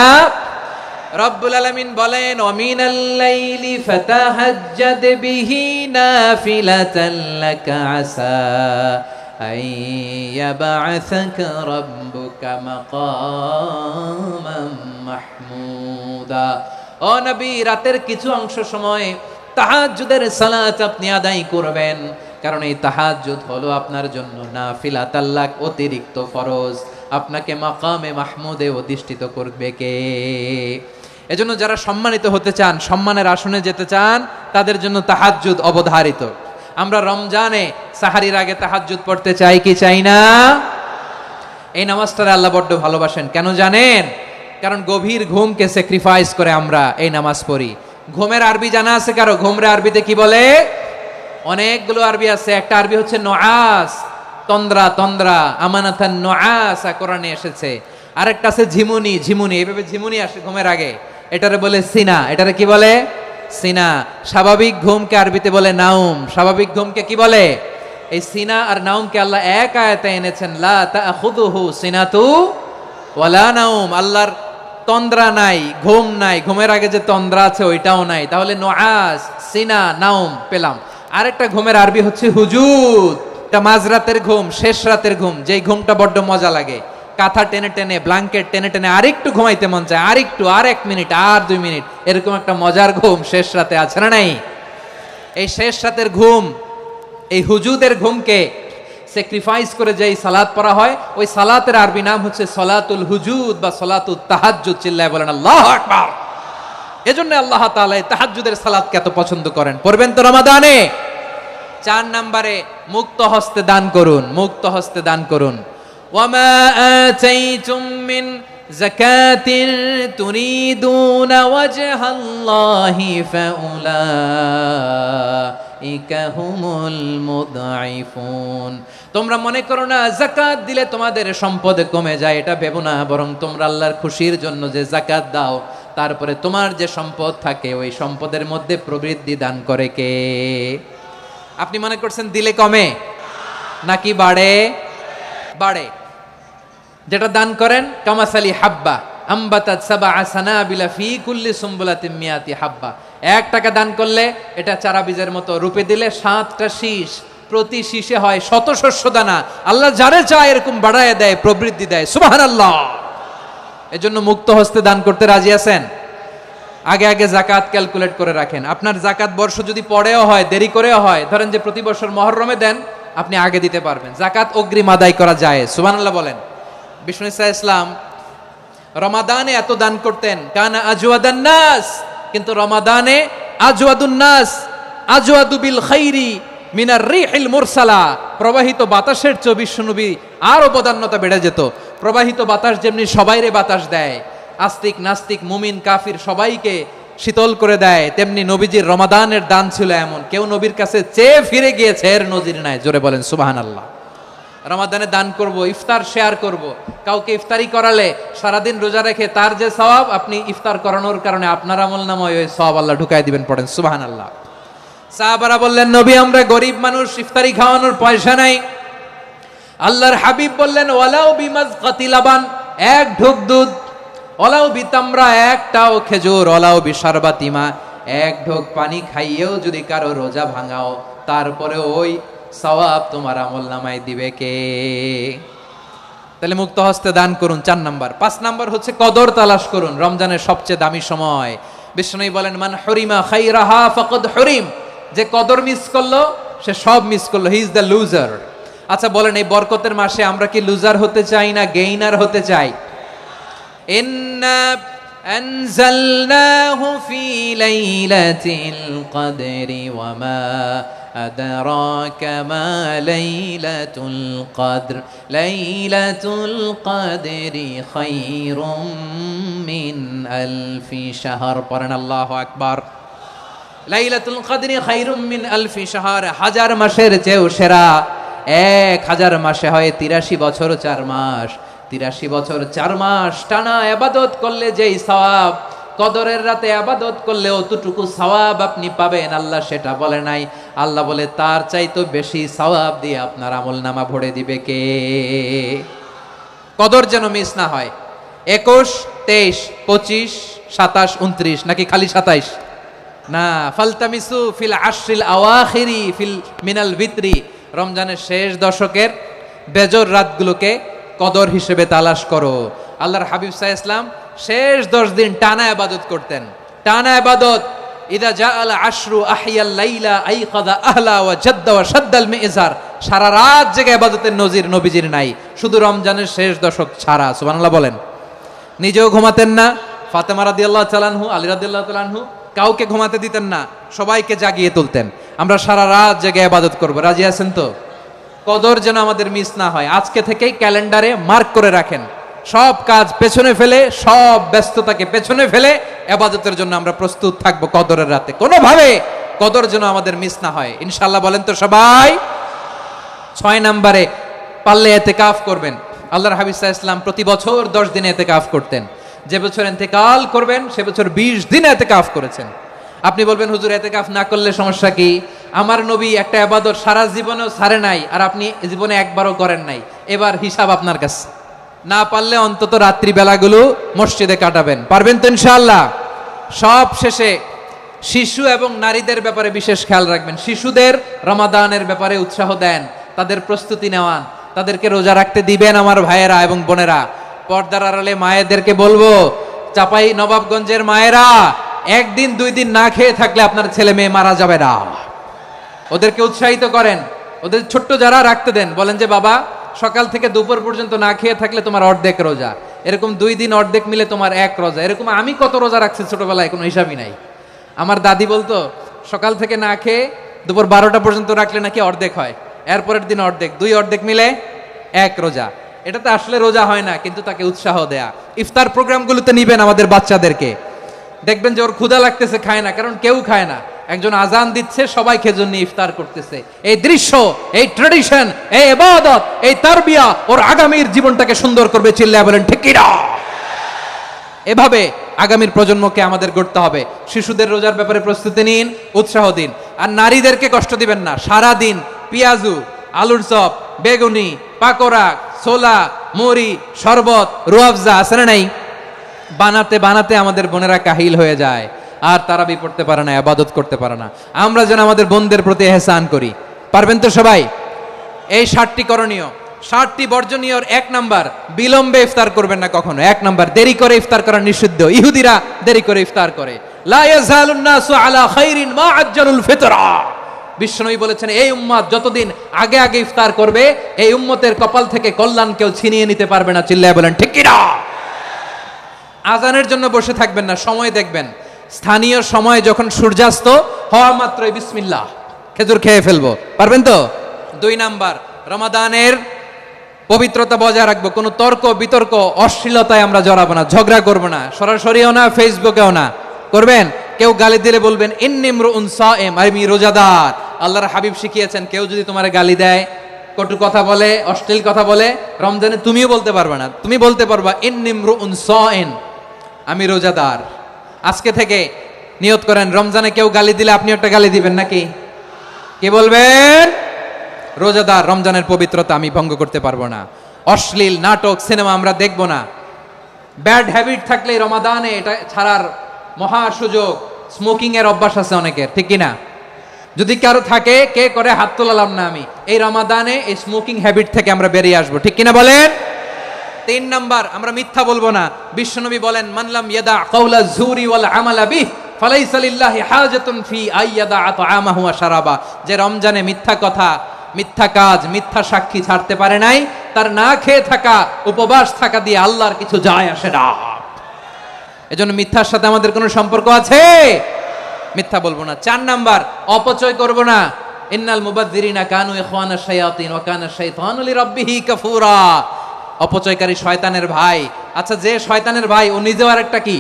[SPEAKER 1] রব্বুল আলামিন বলেন ওয়ামিনাল লাইলি ফাতাহাজ্জাদ বিহি নাফিলাতান লাকা আসা আইয়াবআসাকা রাব্বুকা মাকামান মাহমুদা। ও নবী, রাতের কিছু অংশ সময় তাহাজ্জুদের সালাত আপনি আদায় করবেন, কারণ এই তাহাজ্জুদ হলো আপনার জন্য নাফিলাতাল লাক, অতিরিক্ত ফরজ। আপনাকে মাকামে মাহমুদে অধিষ্ঠিত করবে কে? এজন্য যারা সম্মানিত হতে চান, সম্মানের আসনে যেতে চান, তাদের জন্য তাহাজ্জুদ অবধারিত। আমরা রমজানে সাহারির আগে তাহাজ্জুদ পড়তে চাই কি চাই না? এই নামাজটারে আল্লাহ বড্ড ভালোবাসেন, কেন জানেন? কারণ গভীর ঘুমকে স্যাক্রিফাইস করে আমরা এই নামাজ পড়ি। ঘুমের আরবি জানা আছে কারো? ঘুমরে আরবিতে কি বলে? অনেকগুলো আরবি আছে। একটা আরবি হচ্ছে নুআস, তন্দ্রা, তন্দ্রা, আমানাতান নুআসা কোরআনে এসেছে। আরেকটা আছে ঝিমুনি, ঝিমুনি, এইভাবে ঝিমুনি আসে ঘুমের আগে, এটারে বলে সিনা। এটারে কি বলে? সিনা। স্বাভাবিক ঘুমকে আরবিতে বলে নাউম। স্বাভাবিক ঘুমকে কি বলে? এই সিনা আর নাউমকে আল্লাহ এক আয়াতে এনেছেন, লা তাখুযুহু সিনাতু ওয়ালা নাউম। আল্লাহর তন্দ্রা নাই, ঘুম নাই, ঘুমের আগে যে তন্দ্রা আছে ওইটাও নাই। তাহলে নুআস, সিনা, নাউম পেলাম। আরেকটা ঘুমের আরবি হচ্ছে হুজুদ। এটা মাঝরাতের ঘুম, শেষ রাতের ঘুম, যেই ঘুমটা বড্ড মজা লাগে। কাঁথা টেনে টেনে, ব্ল্যাঙ্কেট টেনে টেনে আরেকটু ঘুমাইতে মন চায়, আরেকটু, আর 1 মিনিট, আর 2 মিনিট, এরকম একটা মজার ঘুম শেষ রাতে আছে না নাই? এই শেষ রাতের ঘুম, এই হুজুদের ঘুমকে স্যাক্রিফাইস করে যেই সালাত পড়া হয়, ওই সালাতের আরবি নাম হচ্ছে সলাতুল হুজুদ বা সলাতুত তাহাজ্জুদ। চিল্লায় বলেন আল্লাহু আকবার। এজন্য আল্লাহ তাআলা এই তাহাজ্জুদের সালাতকে এত পছন্দ করেন। পড়বেন তো রমাদানে। 4 নম্বরে মুক্ত হস্তে দান করুন, মুক্ত হস্তে দান করুন। ওয়ামা আতাইতুম মিন যাকাতিন তুরিদুনা ওয়াজহাল্লাহি ফাউলাইকা হুমুল মুদঈফুন। তোমরা মনে করো না যাকাত দিলে তোমাদের সম্পদ কমে যায়, এটা ভেবো না, বরং তোমরা আল্লাহর খুশির জন্য যে যাকাত দাও, তারপরে তোমার যে সম্পদ থাকে ওই সম্পদের মধ্যে প্রবৃদ্ধি দান করে কে? আপনি মনে করছেন দিলে কমে নাকি বাড়ে? বাড়ে। যেটা দান করেন কামাসালি হাব্বা আম্বাতাত সাবআ সানাবিলা ফি কুল্লি সুমবুলাতিন মিয়াতি হাব্বা। 1 টাকা দান করলে এটা চারা বীজের মতো, রূপে দিলে 7টা শীষ, প্রতি শীষে হয় শত শস্য দানা। আল্লাহ যারে চায় এরকম বাড়ায় দেয়, প্রবৃদ্ধি দেয়। সুবহানাল্লাহ। এজন্য মুক্ত হস্তে দান করতে রাজি আছেন? আগে আগে যাকাত ক্যালকুলেট করে রাখেন। আপনার যাকাত বর্ষ যদি পরেও হয়, দেরি করেও হয়, ধরেন যে প্রতি বছর মুহররমে দেন, আপনি আগে দিতে পারবেন। যাকাত অগ্রিম আদায় করা যায়। সুবহানাল্লাহ বলেন। বিষ্ণু ইসা ইসলাম রমাদানে এত দান করতেন, কানা আজওয়াদান নাস, কিন্তু রমাদানে আজওয়াদুন নাস আজওয়াদু বিল খাইরি মিনার রিহিল মুরসালা। প্রবাহিত বাতাসের চেয়ে বিশ্বনবী আরো বদান্যতা বেড়ে যেত। প্রবাহিত বাতাস যেমনি সবাইরে বাতাস দেয়, আস্তিক নাস্তিক মুমিন কাফির সবাইকে শীতল করে দেয়, তেমনি নবীজির রমাদানের দান ছিল এমন, কেউ নবীর কাছে চেয়ে ফিরে গিয়েছে এর নজির নাই। জোরে বলেন সুবহানাল্লাহ। রমাদানে দান করব, ইফতার শেয়ার করব। কাউকে ইফতারি করালে সারাদিন রোজা রেখে তার যে সওয়াব, আপনি ইফতার করানোর কারণে আপনার আমলনামায় ওই সওয়াব আল্লাহ ঢুকাই দিবেন। পড়েন সুবহানাল্লাহ। সাহাবারা বললেন, নবী আমরা গরিব মানুষ, ইফতারি খাওয়ানোর পয়সা নাই। আল্লাহর হাবিব বললেন, ওয়ালাউ বিমাজকাতি লাবান, এক ঢোক দুধ, ওয়ালাউ বিতামরা, একটাও খেজুর, ওয়ালাউ বিশারবাতিমা, এক ঢোক পানি খাইয়েও যদি কারো রোজা ভাঙাও, তারপরে ওই সওয়াব তোমার আমলনামায় দিবে কে? তাহলে মুক্ত হস্তে দান করুন, 4 নাম্বার। 5 নাম্বার হচ্ছে কদর তালাশ করুন, রমজানের সবচেয়ে দামি সময়। বিষ্ণু বলেন, মান হরিমা খাইরাহা ফাকাদ হরিম, যে কদর মিস করলো সে সব মিস করলো, হি ইজ দ্য লুজার। আচ্ছা বলেন, এই বরকতের মাসে আমরা কি লুজার হতে চাই না গেইনার হতে চাই? ইন্না আনজালনাহু ফি লাইলাতিল কদরি ওয়া মা আদরাকা মা লাইলাতুল কদর, লাইলাতুল কদরি খায়রুম মিন আলফি শাহর। পড়েন আল্লাহু আকবার। লাইলাতুল কদরি খায়রুম মিন আলফি শাহর, 1000 মাসের চেয়েও সেরা। 1000 মাসে হয় 83 বছর 4 মাস। 83 বছর 4 মাস টানা ইবাদত করলে যেই সওয়াব, কদরের রাতে ইবাদত করলে অতটুকু সওয়াব আপনি পাবেন, আল্লাহ সেটা বলে নাই। আল্লাহ বলে তার চাইতে বেশি সওয়াব দিয়ে আপনার আমলনামা ভরে দিবে কে? কদর যেন মিস না হয়। 21, 23, 25, 27, 29 নাকি খালি 27? না, ফালতামিসু ফিল আশরিল আওয়াখিরি ফিল মিনাল ভিতরি, রমজানের শেষ দশকের বেজর রাতগুলোকে কদর হিসেবে তালাশ করো। আল্লাহর হাবিব সাল্লাল্লাহু আলাইহি ওয়াসাল্লাম শেষ 10 দিন টানা ইবাদত করতেন, টানা ইবাদত। ইদা জাআল আশরু আহিয়াল লাইলা আইকাদা আহলা ওয়া জাদ্দা ওয়া শাদ্দাল মিজার, সারা রাত জেগে ইবাদতের নজির নবীজির নাই, শুধু রমজানের শেষ দশক ছাড়া। সুবহানাল্লাহ বলেন। নিজেও ঘুমাতেন না। ফাতেমা রাদিয়াল্লাহু তাআলা আনহু, আলী রাদিয়াল্লাহু তাআলা আনহু কাউকে ঘুমাতে দিতেন না, সবাইকে জাগিয়ে তুলতেন। আমরা সারা রাত জেগে ইবাদত করব, রাজি আছেন তো? কদর যেন আমাদের মিস না হয়। আজকে থেকেই ক্যালেন্ডারে মার্ক করে রাখেন, সব কাজ পেছনে ফেলে, সব ব্যস্ততাকে পেছনে ফেলে ইবাদতের জন্য আমরা প্রস্তুত থাকবো কদরের রাতে। কোনোভাবে কদর যেন আমাদের মিস না হয়, ইনশাআল্লাহ। বলেন তো সবাই। 6 নম্বরে পারলে ইতিকাফ করবেন। আল্লাহর হাবিব সাল্লাল্লাহু আলাইহি ওয়াসাল্লাম প্রতি বছর 10 দিন ইতিকাফ করতেন। যে বছর ইন্তেকাল করবেন সে বছর 20 দিন ইতিকাফ করেছেন। আপনি বলবেন, হুজুর ইতিকাফ না করলে সমস্যা কি? আমার নবী একটা ইবাদত সারা জীবনেও ছাড়ে নাই, আর আপনি জীবনে একবারও করেন নাই। এবার হিসাব আপনার কাছে। না পারলে অন্তত রাত্রি বেলাগুলো মসজিদে কাটাবেন। পারবেন তো ইনশাআল্লাহ? সব শেষে শিশু এবং নারীদের ব্যাপারে বিশেষ খেয়াল রাখবেন। শিশুদের রমাদানের ব্যাপারে উৎসাহ দেন, তাদের প্রস্তুতি নেওয়ান, তাদেরকে রোজা রাখতে দিবেন। আমার ভাইয়েরা এবং বোনেরা, পর্দার আড়ালে মায়েদেরকে বলবো, চাপাই নবাবগঞ্জের মায়েরা, 1 দিন 2 দিন না খেয়ে থাকলে আপনার ছেলে মেয়ে মারা যাবে না। ওদেরকে উৎসাহিত করেন, ওদের ছোট্ট যারা রাখতে দেন, বলেন যে বাবা সকাল থেকে দুপুর পর্যন্ত না খেয়ে থাকলে তোমার অর্ধেক রোজা, এরকম 2 দিন অর্ধেক মিলে তোমার 1 রোজা। এরকম আমি কত রোজা রাখছি ছোটবেলায় কোনো হিসাবই নাই। আমার দাদি বলতো সকাল থেকে না খেয়ে দুপুর 12টা পর্যন্ত রাখলে নাকি অর্ধেক হয়, এরপরের দিন অর্ধেক, 2 অর্ধেক মিলে 1 রোজা। এটা তো আসলে রোজা হয় না, কিন্তু তাকে উৎসাহ দেয়া। ইফতার প্রোগ্রামগুলোতে নিবেন আমাদের বাচ্চাদেরকে, দেখবেন যে ওর ক্ষুধা লাগতেছে, খায় না, কারণ কেউ খায় না। একজন আজান দিচ্ছে, সবাই খেজুর নিয়ে ইফতার করতেছে। এই দৃশ্য, এই ট্রেডিশন, এই ইবাদত, এই তারবিয়া ওর আগামীর জীবনটাকে সুন্দর করবে। চিল্লায়া বলেন ঠিক কি না? এভাবে আগামীর প্রজন্মকে আমাদের গড়তে হবে। শিশুদের রোজার ব্যাপারে প্রস্তুতি নিন, উৎসাহ দিন। আর নারীদেরকে কষ্ট দিবেন না। সারা দিন পেঁয়াজু, আলুর চপ, বেগুনি, পাকোড়া, ছোলা, মুড়ি, শরবত, রুয়াবজা আছে না নাই? বানাতে বানাতে আমাদের বোনেরা কাহিল হয়ে যায়, আর তারাবি পড়তে পারে না, ইবাদত করতে পারে না। আমরা যেন আমাদের বোনদের প্রতি ইহসান করি। পারবেন তো সবাই? এই 7টি করণীয়, 7টি বর্জনীয়। 1 নাম্বার, বিলম্বে ইফতার করবেন না কখনো। 1 নাম্বার, দেরি করে ইফতার করা নিষিদ্ধ। ইহুদিরা দেরি করে ইফতার করে। লা ইয়াজালুন নাসু আলা খাইরিন মা আজ্জালুল ফিতরা। বিশ্বনবী বলেছেন, এই উম্মত যতদিন আগে আগে ইফতার করবে, এই উম্মতের কপাল থেকে কল্যাণ কেউ ছিনিয়ে নিতে পারবে না। চিল্লায়া বলেন ঠিক কি না? আজানের জন্য বসে থাকবেন না, সময় দেখবেন। স্থানীয় সময় যখন সূর্যাস্ত হওয়া মাত্রই বিসমিল্লাহ, খেজুর খেয়ে ফেলবো। পারবেন তো? 2 নাম্বার, রমাদানের পবিত্রতা বজায় রাখবো। কোনো তর্ক বিতর্ক অশ্লীলতায় আমরা জড়াবো না, ঝগড়া করবো না, সরাসরিও না, ফেসবুকেও না। করবেন? কেউ গালি দিলে বলবেন ইন্নী ইমরুউন সায়েম, আমি রোজাদার। আল্লাহর হাবিব শিখিয়েছেন কেউ যদি তোমার গালি দেয়, কটু কথা বলে, অশ্লীল কথা বলে, রমজানে তুমিও বলতে পারবে না, তুমি বলতে পারবা ইন্নী ইমরুউন সায়েম, আমি রোজাদার। আজকে থেকে নিয়ত করেন, রমজানে কেউ গালি দিলে আপনি একটা গালি দিবেন নাকি? কি বলবেন? রোজাদার, রমজানের পবিত্রতা আমি ভঙ্গ করতে পারবো না। অশ্লীল নাটক, সিনেমা আমরা দেখব না। ব্যাড হ্যাবিট থাকলে রমাদানে এটা ছাড়ার মহা সুযোগ। স্মোকিং এর অভ্যাস আছে অনেকের, ঠিক কিনা? যদি কারো থাকে, কে করে হাত তোলালাম না আমি, এই রমাদানে এই স্মোকিং হ্যাবিট থেকে আমরা বেরিয়ে আসবো, ঠিক কিনা বলেন? 3 নাম্বার, আমরা মিথ্যা বলবো না। বিশ্বনবী বলেন মানলাম ইয়াদা কাওলা যুরি ওয়াল আমালা বিহি ফালাইসা লিল্লাহি হাজাতুন ফি আইয়াদা আতআমাহু ওয়া শারাবা। যে রমজানে মিথ্যা কথা, মিথ্যা কাজ, মিথ্যা সাক্ষী ছাড়তে পারে নাই, তার না খেয়ে থাকা, উপবাস থাকা দিয়ে আল্লাহর কিছু যায় আসে না। এজন্য মিথ্যার সাথে আমাদের কোনো সম্পর্ক আছে? মিথ্যা বলবো না। 4 নাম্বার, অপচয় করব না। ইন্নাল মুবাযযিরিনা কানু ইখওয়ানাশ শায়াতিন ওয়া কানা শাইতানু লিরাব্বিহি কাফুরা। অপচয়কারী শয়তানের ভাই। আচ্ছা, যে শয়তানের ভাই ও নিজেও আরেকটা কি?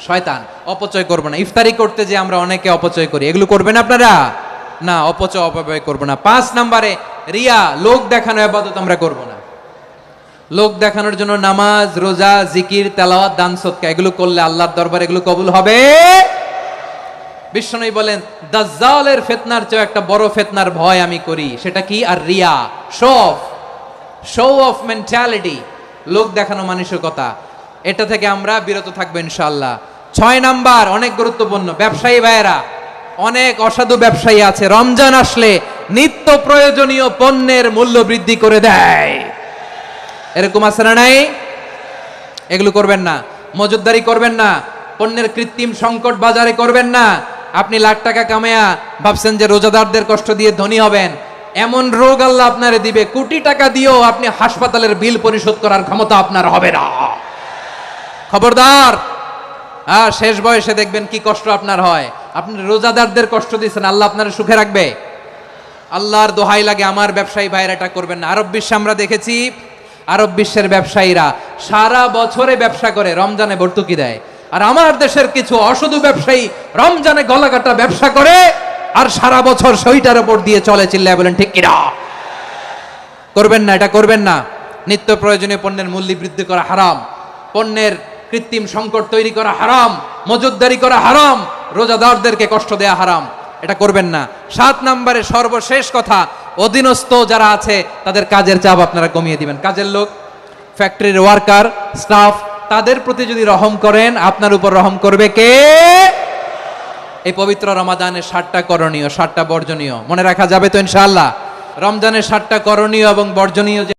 [SPEAKER 1] শয়তান। অপচয় করব না। ইফতারি করতে যে আমরা অনেকে অপচয় করি, এগুলো করবেন আপনারা না। অপব্যয় করব না। 5 নম্বরে রিয়া, লোক দেখানো ইবাদত আমরা করব না। লোক দেখানোর জন্য নামাজ, রোজা, জিকির, তেলাওয়াত, দান সদকা এগুলো করলে আল্লাহর দরবারে এগুলো কবুল হবে। বিশ্বনবী বলেন দাজ্জালের ফিতনার চেয়ে একটা বড় ফিতনার ভয় আমি করি, সেটা কি? আর রিয়া, শো অফ মেন্টালিটি, লোক দেখানো মানসিকতা। এটা থেকে আমরা বিরত থাকবো ইনশাআল্লাহ। 6 নাম্বার, অনেক গুরুত্বপূর্ণ, ব্যবসায়ী ভাইয়েরা, অনেক অসাধু ব্যবসায়ী আছে রমজান আসলে নিত্য প্রয়োজনীয় পণ্যের মূল্য বৃদ্ধি করে দেয়। এরকম আছে না নাই? এগুলো করবেন না। মজুদদারি করবেন না। পণ্যের কৃত্রিম সংকট বাজারে করবেন না। আপনি লাখ টাকা কামায়া ভাবছেন যে রোজাদারদের কষ্ট দিয়ে ধনী হবেন, এমন রোগ আল্লাহ আপনারে দিবে, কোটি টাকা দিয়েও আপনি হাসপাতালের বিল পরিশোধ করার ক্ষমতা আপনার হবে না। খবরদার। শেষ বয়সে দেখবেন কি কষ্ট আপনার হয়। আপনি রোজাদারদের কষ্ট দিচ্ছেন, আল্লাহ আপনার সুখে রাখবে? আল্লাহর দোহাই লাগে, আমার ব্যবসায়ী ভাইরা এটা করবেন না। আরব বিশ্বে আমরা দেখেছি, আরব বিশ্বের ব্যবসায়ীরা সারা বছরে ব্যবসা করে, রমজানে ভর্তুকি দেয়। আর আমার দেশের কিছু অসাধু ব্যবসায়ী রমজানে গলাকাটা ব্যবসা করে আর সারা বছর সইটার উপর দিয়ে চলে। চিল্লায় বলেন ঠিক কিনা? করবেন না, এটা করবেন না। নিত্য প্রয়োজনীয় পণ্যের মূল্য বৃদ্ধি করা হারাম, পণ্যের কৃত্রিম সংকট তৈরি করা হারাম, মজুদদারি করা হারাম, রোজাদারদেরকে কষ্ট দেয়া হারাম, এটা করবেন না। 7 নম্বরে সর্বশেষ কথা, অধীনস্থ যারা আছে তাদের কাজের চাপ আপনারা কমিয়ে দিবেন। কাজের লোক, ফ্যাক্টরির ওয়ার্কার, স্টাফ, তাদের প্রতি যদি রহম করেন, আপনার উপর রহম করবে কে? এই পবিত্র রমাদানের 7টা করণীয়, 7টা বর্জনীয় মনে রাখা যাবে তো ইনশাআল্লাহ? রমজানের 7টা করণীয় এবং বর্জনীয়